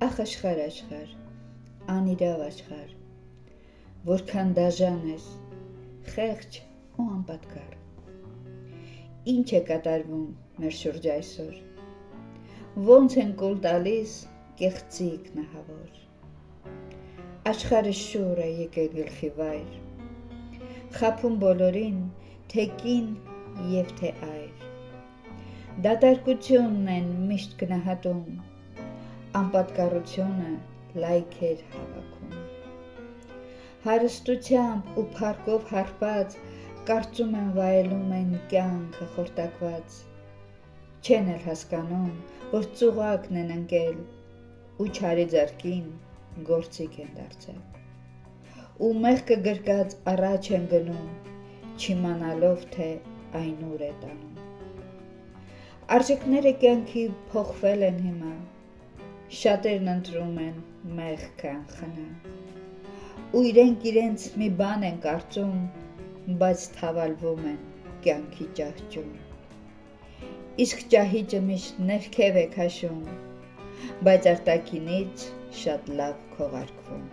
Ախ աշխարհ, անիրավ աշխարհ, որքան դաժան ես, խեղճ ու անպատկառ։ Ինչ է կատարվում մեր շուրջ այսօր, ոնց են կուլ տալիս կեղծիք նահավոր։ Աշխարհը շուռ է եկել գլխի վայր, խաբում բոլորին, թե կին և թե այր։ Դատարկությունն են միշտ գնահատում, անպատկառությունը լայքեր հավաքում։ Հարստությամբ ու փառքով հարբած, կարծում են վայելում են կյանքը խորտակված, չեն էլ հասկանում, որ ծուղակն են ընկել ու չարի ձեռքին գործիք են դարձել, ու մեղքը գրկած առաջ են գնում, չիմանալով, թե այն ուր է տանում։ Արժեքները կյանքի փոխվել են հիմա, շատերն ընտրում են մեղքը անխնա, ու իրենց մի բան են կարծում, բայց թավալվում են կյանքի ճահճում։ Իսկ ճահիճը միշտ ներքև է քաշում, բայց արտաքինից շատ լավ քողարկվում։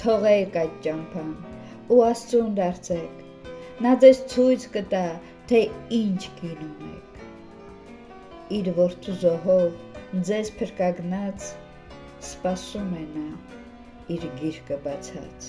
Թողեք այդ ճամփան ու Աստծուն դարձեք, նա ձեզ ցույց կտա, թե ինչ կին ունեք։ Իր որդու զոհով ձեզ փրկագնաց, սպասում է նա իր գիրկը բացած։